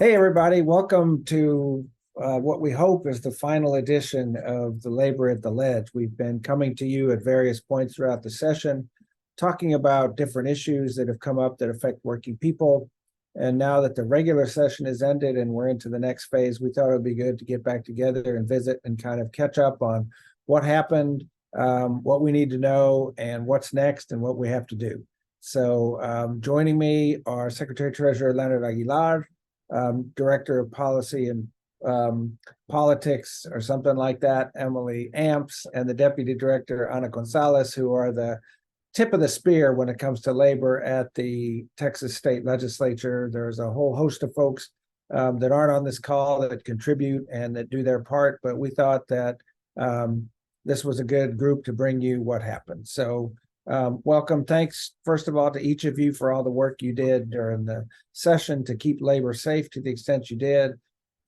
Hey, everybody. Welcome to what we hope is the final edition of the Labor at the Ledge. We've been coming to you at various points throughout the session, talking about different issues that have come up that affect working people. And now that the regular session is ended and we're into the next phase, we thought it would be good to get back together and visit and kind of catch up on what happened, what we need to know, and what's next and what we have to do. So joining me are Secretary Treasurer Leonard Aguilar, Director of Policy and Politics or something like that, Emily Amps, and the Deputy Director, Ana Gonzalez, who are the tip of the spear when it comes to labor at the Texas State Legislature. There's a whole host of folks that aren't on this call that contribute and that do their part, but we thought that this was a good group to bring you what happened. So welcome. Thanks, first of all, to each of you for all the work you did during the session to keep labor safe to the extent you did.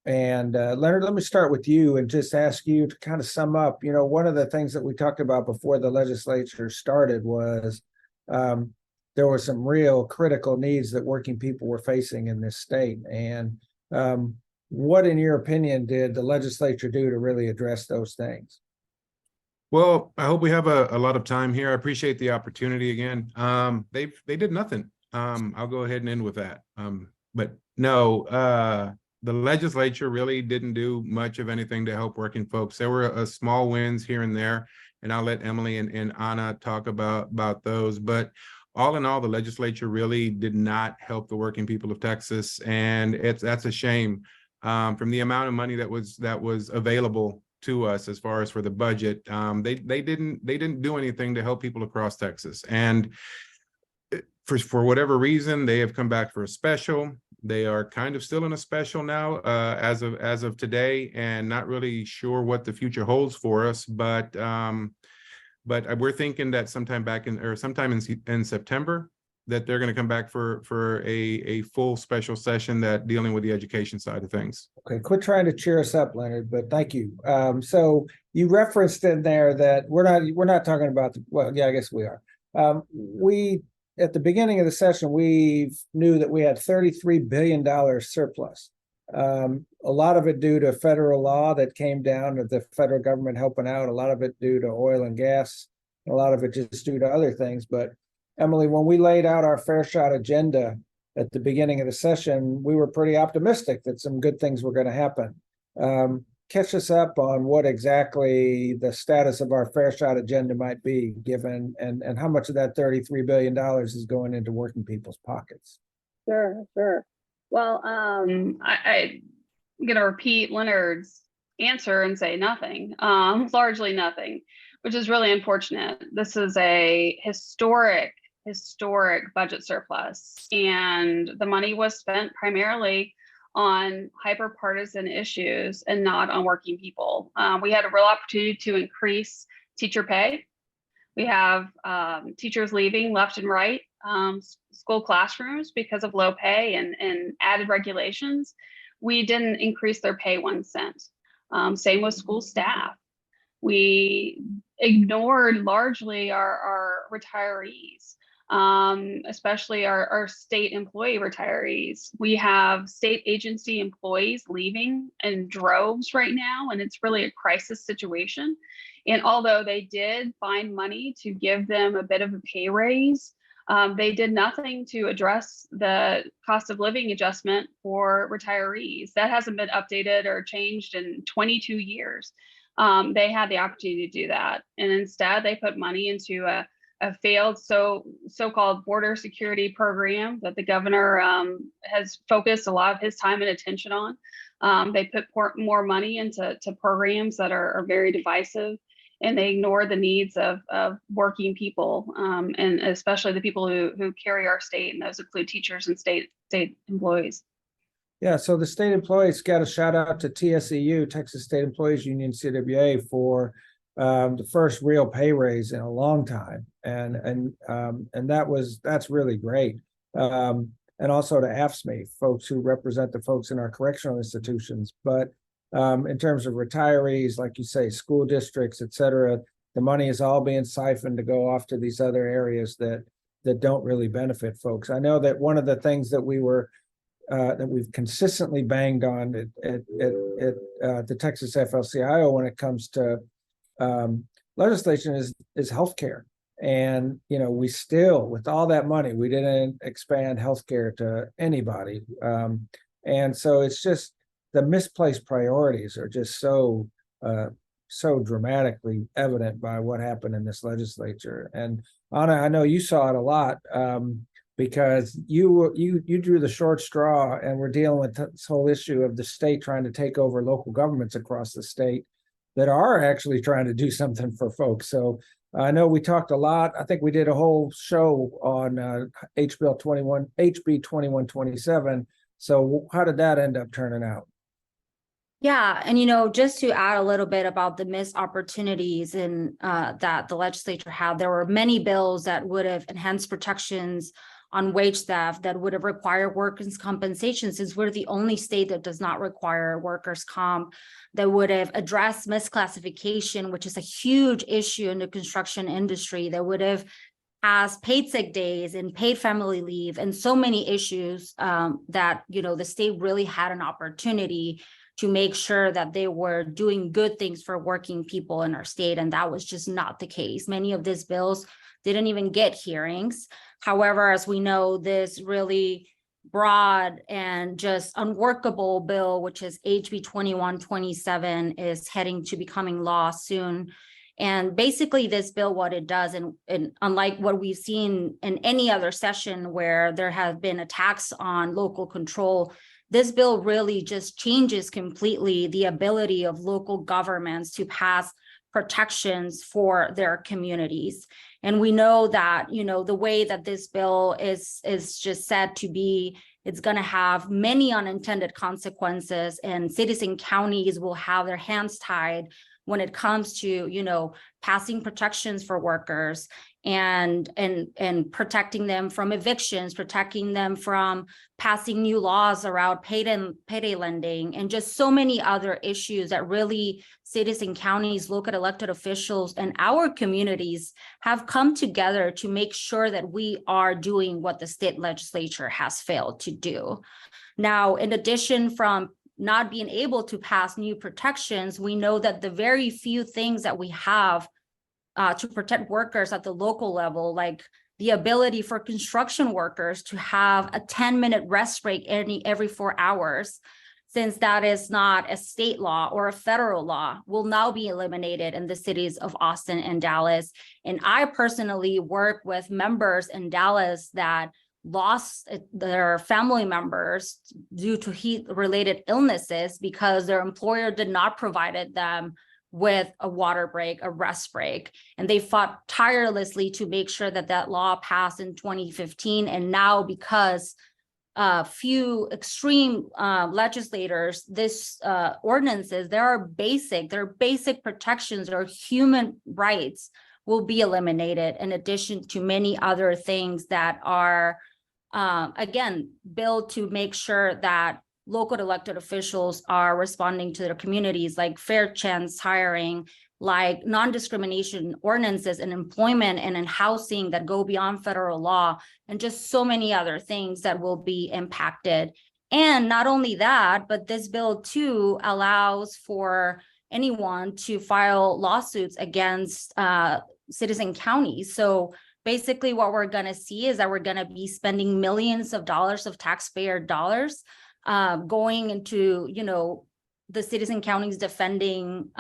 And Leonard, let me start with you and just ask you to kind of sum up. You know, one of the things that we talked about before the legislature started was there were some real critical needs that working people were facing in this state. And what, in your opinion, did the legislature do to really address those things? Well, I hope we have a lot of time here. I appreciate the opportunity again. They did nothing. I'll go ahead and end with that. But no, the legislature really didn't do much of anything to help working folks. There were small wins here and there, and I'll let Emily and Anna talk about those. But all in all, the legislature really did not help the working people of Texas, and that's a shame. From the amount of money that was available to us as far as for the budget, they didn't do anything to help people across Texas. And for whatever reason, they have come back for a special. They are kind of still in a special now as of today, and not really sure what the future holds for us. But we're thinking that sometime in September that they're going to come back for a full special session that dealing with the education side of things. Okay, quit trying to cheer us up, Leonard, but thank you. So you referenced in there that we're not talking about well, yeah, I guess we are. We at the beginning of the session, we knew that we had $33 billion surplus. A lot of it due to federal law that came down of the federal government helping out, a lot of it due to oil and gas, a lot of it just due to other things. But Emily, when we laid out our fair shot agenda at the beginning of the session, we were pretty optimistic that some good things were going to happen. Catch us up on what exactly the status of our fair shot agenda might be, given and how much of that $33 billion is going into working people's pockets. Sure. Well, I'm going to repeat Leonard's answer and say nothing, largely nothing, which is really unfortunate. This is a historic budget surplus, and the money was spent primarily on hyper-partisan issues and not on working people. We had a real opportunity to increase teacher pay. We have teachers leaving left and right school classrooms because of low pay and added regulations. We didn't increase their pay 1 cent. Same with school staff. We ignored largely our retirees, especially our state employee retirees. We have state agency employees leaving in droves right now, and it's really a crisis situation. And although they did find money to give them a bit of a pay raise, they did nothing to address the cost of living adjustment for retirees. That hasn't been updated or changed in 22 years. They had the opportunity to do that, and instead they put money into a failed so-called border security program that the governor has focused a lot of his time and attention on. They put more money into programs that are very divisive, and they ignore the needs of working people, and especially the people who carry our state, and those include teachers and state employees. Yeah, so the state employees got a shout out to TSEU, Texas State Employees Union, CWA, for the first real pay raise in a long time, and that's really great. And also to AFSCME, folks who represent the folks in our correctional institutions. But in terms of retirees, like you say, school districts, et cetera, the money is all being siphoned to go off to these other areas that don't really benefit folks. I know that one of the things that we were that we've consistently banged on at the Texas AFL-CIO when it comes to legislation is healthcare. And, you know, we still, with all that money, we didn't expand healthcare to anybody. And so it's just the misplaced priorities are just so dramatically evident by what happened in this legislature. And Anna, I know you saw it a lot because you drew the short straw, and we're dealing with this whole issue of the state trying to take over local governments across the state that are actually trying to do something for folks. So I know we talked a lot. I think we did a whole show on HB 2127. So how did that end up turning out? Yeah, and you know, just to add a little bit about the missed opportunities in that the legislature had, there were many bills that would have enhanced protections on wage theft, that would have required workers' compensation, since we're the only state that does not require workers' comp, that would have addressed misclassification, which is a huge issue in the construction industry, that would have as paid sick days and paid family leave, and so many issues that, you know, the state really had an opportunity to make sure that they were doing good things for working people in our state. And that was just not the case. Many of these bills didn't even get hearings. However, as we know, this really broad and just unworkable bill, which is HB 2127, is heading to becoming law soon. And basically this bill, what it does, and unlike what we've seen in any other session where there have been attacks on local control, this bill really just changes completely the ability of local governments to pass protections for their communities. And we know that, you know, the way that this bill is just said to be, it's going to have many unintended consequences, and cities and counties will have their hands tied when it comes to, you know, passing protections for workers and protecting them from evictions, protecting them from passing new laws around payday lending, and just so many other issues that really cities and counties, local elected officials, and our communities have come together to make sure that we are doing what the state legislature has failed to do. Now, in addition from not being able to pass new protections, we know that the very few things that we have to protect workers at the local level, like the ability for construction workers to have a 10-minute rest break every 4 hours, since that is not a state law or a federal law, will now be eliminated in the cities of Austin and Dallas. And I personally work with members in Dallas that lost their family members due to heat-related illnesses because their employer did not provide them with a water break, a rest break. And they fought tirelessly to make sure that that law passed in 2015. And now, because few extreme legislators, this ordinances, they're basic protections or human rights will be eliminated, in addition to many other things that are, again, built to make sure that local elected officials are responding to their communities, like fair chance hiring, like non-discrimination ordinances in employment and in housing that go beyond federal law, and just so many other things that will be impacted. And not only that, but this bill too allows for anyone to file lawsuits against cities and counties. So basically what we're going to see is that we're going to be spending millions of dollars of taxpayer dollars going into, you know, the cities and counties defending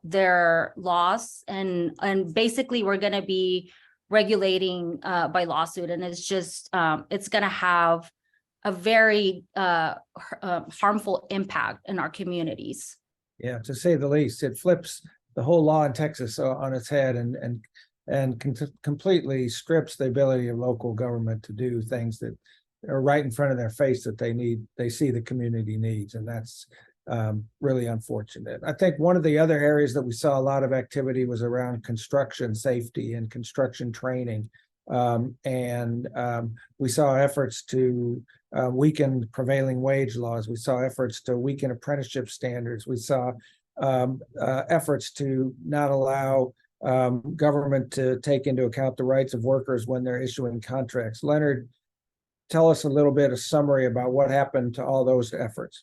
their laws, and basically we're going to be regulating by lawsuit, and it's just it's going to have a very harmful impact in our communities. Yeah, to say the least. It flips the whole law in Texas on its head, and completely strips the ability of local government to do things that are right in front of their face that they see the community needs, and that's really unfortunate. I think one of the other areas that we saw a lot of activity was around construction safety and construction training, and we saw efforts to weaken prevailing wage laws. We saw efforts to weaken apprenticeship standards. We saw efforts to not allow government to take into account the rights of workers when they're issuing contracts. Leonard, tell us a little bit of summary about what happened to all those efforts.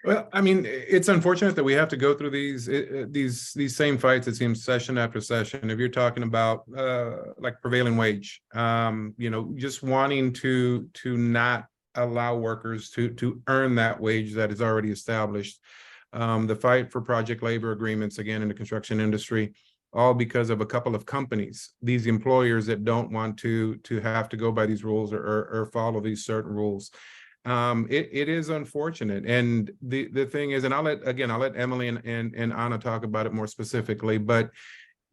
Well, I mean, it's unfortunate that we have to go through these same fights, it seems, session after session. If you're talking about like prevailing wage, just wanting to not allow workers to earn that wage that is already established. The fight for project labor agreements, again, in the construction industry, all because of a couple of companies, these employers that don't want to have to go by these rules or follow these certain rules. It is unfortunate. And the thing is, and I'll let Emily and Anna talk about it more specifically, but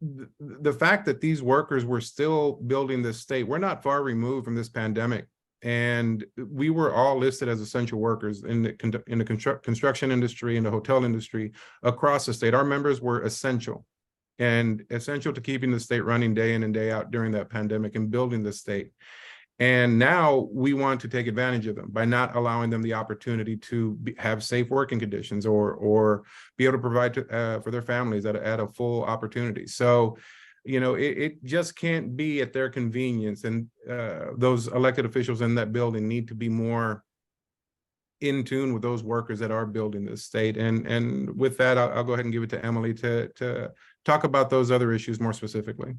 the fact that these workers were still building this state, we're not far removed from this pandemic. And we were all listed as essential workers in the construction industry, in the hotel industry across the state. Our members were essential to keeping the state running day in and day out during that pandemic and building the state. And now we want to take advantage of them by not allowing them the opportunity to have safe working conditions or be able to provide for their families at a full opportunity. So, it just can't be at their convenience. And those elected officials in that building need to be more in tune with those workers that are building this state. And with that, I'll go ahead and give it to Emily to talk about those other issues more specifically.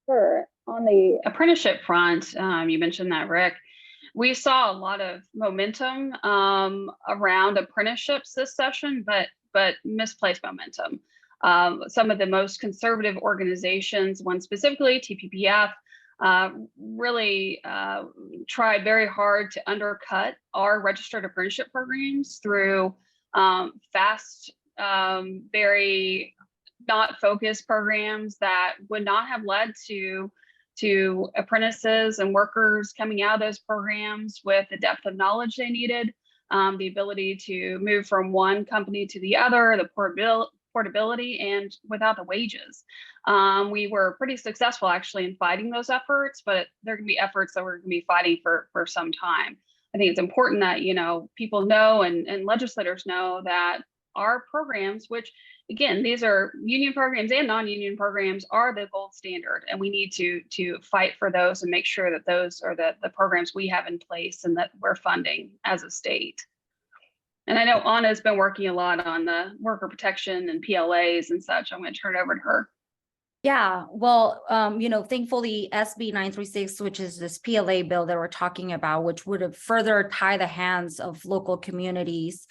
Sure. On the apprenticeship front, you mentioned that, Rick. We saw a lot of momentum around apprenticeships this session, but misplaced momentum. Some of the most conservative organizations, one specifically, TPPF, really tried very hard to undercut our registered apprenticeship programs through fast, very not focused programs that would not have led to apprentices and workers coming out of those programs with the depth of knowledge they needed, the ability to move from one company to the other, the portability, and without the wages. We were pretty successful actually in fighting those efforts, but they're going to be efforts that we're going to be fighting for some time. I think it's important that people know and legislators know that our programs, which again, these are union programs and non-union programs, are the gold standard, and we need to fight for those and make sure that those are the programs we have in place and that we're funding as a state. And I know Anna's been working a lot on the worker protection and PLAs and such. I'm going to turn it over to her. Yeah, well, thankfully SB 936, which is this PLA bill that we're talking about, which would have further tie the hands of local communities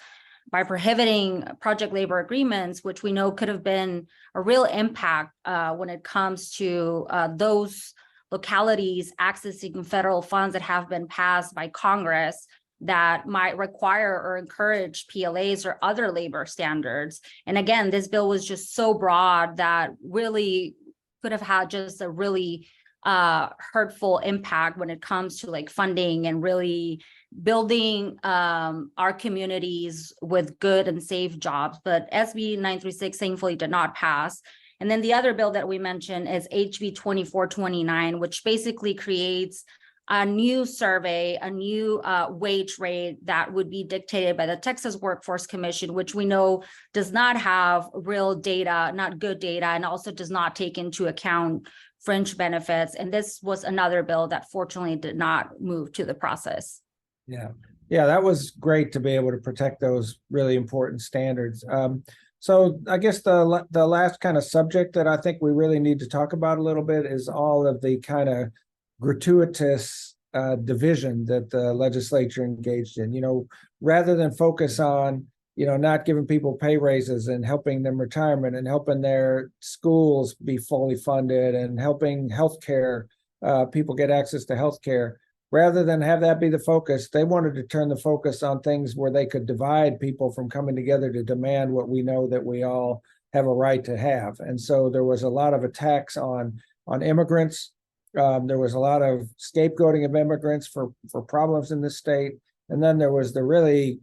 by prohibiting project labor agreements, which we know could have been a real impact when it comes to those localities accessing federal funds that have been passed by Congress that might require or encourage PLAs or other labor standards. And again, this bill was just so broad that really could have had just a really hurtful impact when it comes to like funding and really building our communities with good and safe jobs. But SB 936 thankfully did not pass. And then the other bill that we mentioned is HB 2429, which basically creates a new survey, a new wage rate that would be dictated by the Texas Workforce Commission, which we know does not have real data, not good data, and also does not take into account fringe benefits. And this was another bill that fortunately did not move to the process. Yeah, that was great to be able to protect those really important standards. So I guess the last kind of subject that I think we really need to talk about a little bit is all of the kind of gratuitous division that the legislature engaged in. Rather than focus on not giving people pay raises and helping them retirement and helping their schools be fully funded and helping healthcare people get access to healthcare. Rather than have that be the focus, they wanted to turn the focus on things where they could divide people from coming together to demand what we know that we all have a right to have. And so there was a lot of attacks on immigrants. There was a lot of scapegoating of immigrants for problems in the state. And then there was the really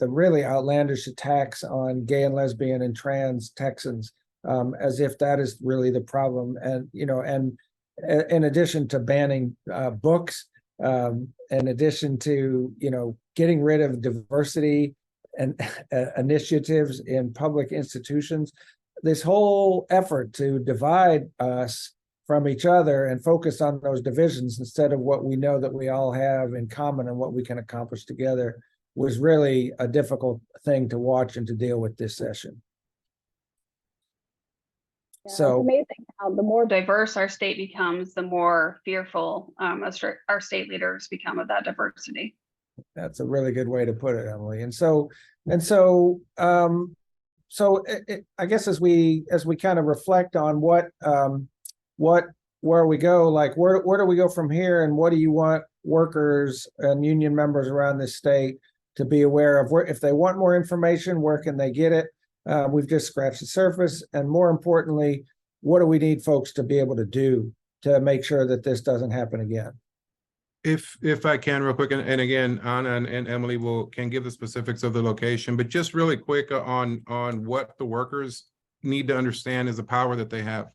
really outlandish attacks on gay and lesbian and trans Texans, as if that is really the problem. And in addition to banning books, in addition to getting rid of diversity and initiatives in public institutions, this whole effort to divide us from each other and focus on those divisions instead of what we know that we all have in common and what we can accomplish together was really a difficult thing to watch and to deal with this session. Yeah, So- it's amazing how the more diverse our state becomes, the more fearful our state leaders become of that diversity. That's a really good way to put it, Emily. I guess as we kind of reflect on where we go, like where do we go from here, and what do you want workers and union members around this state to be aware of? Where, if they want more information, where can they get it? We've just scratched the surface, and more importantly, what do we need folks to be able to do to make sure that this doesn't happen again? If I can real quick, and again, Anna and Emily can give the specifics of the location, but just really quick on what the workers need to understand is the power that they have.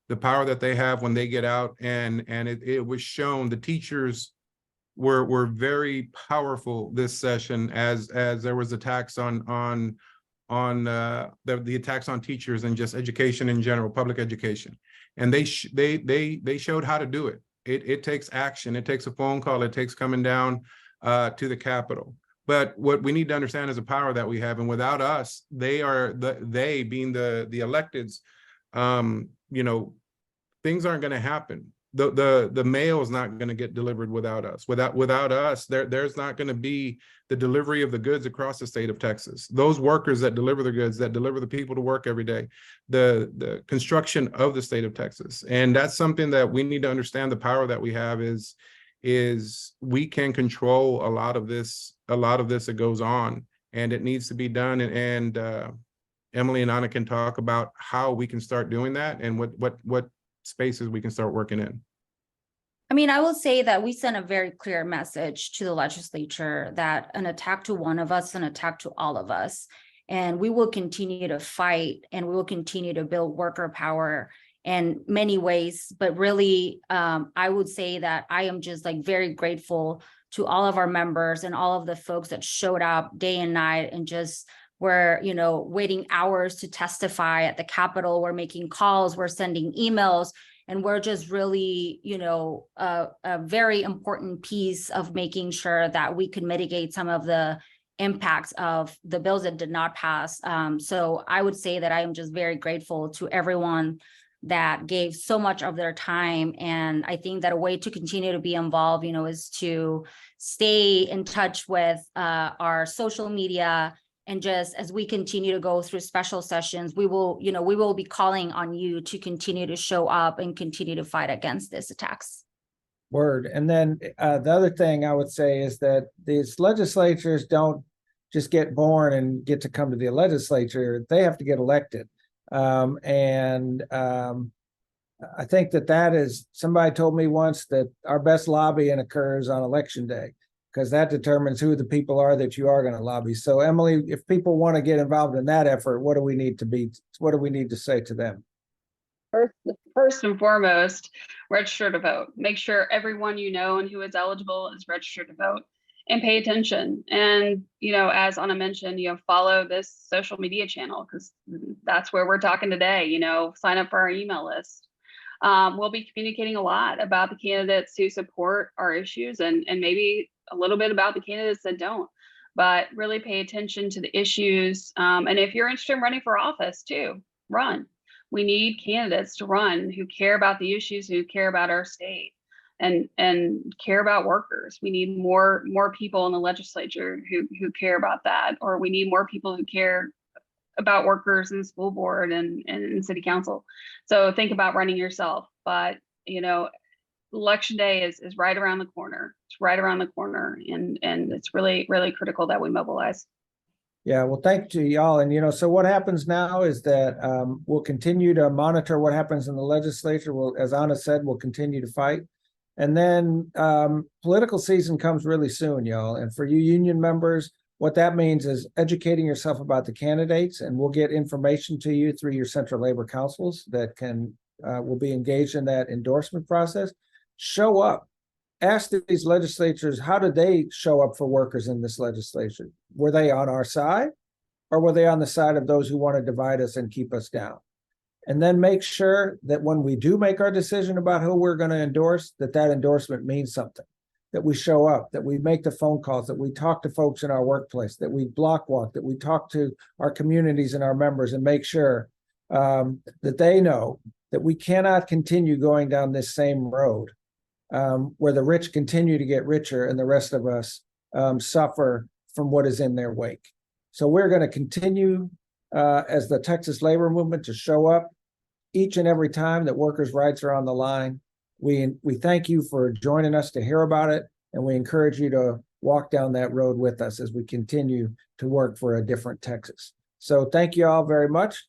The power that they have when they get out, and it was shown the teachers were very powerful this session as there was attacks on the attacks on teachers and just education in general, public education, and they showed how to do it. It takes action. It takes a phone call. It takes coming down to the Capitol. But what we need to understand is the power that we have, and without us, they being the electeds, things aren't going to happen. The mail is not going to get delivered without us. Without us, there's not going to be the delivery of the goods across the state of Texas. Those workers that deliver the goods, that deliver the people to work every day, the construction of the state of Texas. And that's something that we need to understand. The power that we have is we can control a lot of this that goes on, and it needs to be done. And Emily and Anna can talk about how we can start doing that and what spaces we can start working in. I mean, I will say that we sent a very clear message to the legislature that an attack to one of us is an attack to all of us. And we will continue to fight, and we will continue to build worker power in many ways. But really, I would say that I am just like very grateful to all of our members and all of the folks that showed up day and night and just were, waiting hours to testify at the Capitol. We're making calls, we're sending emails, and we're just really, a very important piece of making sure that we can mitigate some of the impacts of the bills that did not pass. So I would say that I am just very grateful to everyone that gave so much of their time. And I think that a way to continue to be involved, is to stay in touch with our social media. And just as we continue to go through special sessions, we will be calling on you to continue to show up and continue to fight against these attacks. Word. And then the other thing I would say is that these legislatures don't just get born and get to come to the legislature. They have to get elected. I think that is, somebody told me once that our best lobbying occurs on election day, because that determines who the people are that you are going to lobby. So Emily, if people want to get involved in that effort, what do we need to say to them? First and foremost, register to vote. Make sure everyone and who is eligible is registered to vote, and pay attention. And, as Anna mentioned, follow this social media channel, because that's where we're talking today. Sign up for our email list. We'll be communicating a lot about the candidates who support our issues, and maybe a little bit about the candidates that don't, but really pay attention to the issues. And if you're interested in running for office too, run. We need candidates to run who care about the issues, who care about our state, and care about workers. We need more people in the legislature who care about that, or we need more people who care about workers in the school board and in city council. So think about running yourself. But election day is right around the corner. It's right around the corner, and it's really, really critical that we mobilize. Yeah, well, thank you, y'all. And so what happens now is that we'll continue to monitor what happens in the legislature. As Anna said, we'll continue to fight. And then political season comes really soon, y'all. And for you union members, what that means is educating yourself about the candidates, and we'll get information to you through your central labor councils that will be engaged in that endorsement process. Show up. Ask these legislatures, how did they show up for workers in this legislature? Were they on our side, or were they on the side of those who want to divide us and keep us down? And then make sure that when we do make our decision about who we're going to endorse, that endorsement means something, that we show up, that we make the phone calls, that we talk to folks in our workplace, that we block walk, that we talk to our communities and our members and make sure that they know that we cannot continue going down this same road where the rich continue to get richer and the rest of us suffer from what is in their wake. So we're going to continue as the Texas labor movement to show up each and every time that workers' rights are on the line. We thank you for joining us to hear about it, and we encourage you to walk down that road with us as we continue to work for a different Texas. So thank you all very much.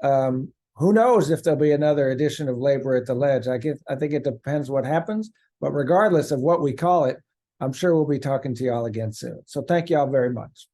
Who knows if there'll be another edition of Labor at the Ledge? I think it depends what happens, but regardless of what we call it, I'm sure we'll be talking to you all again soon. So thank you all very much.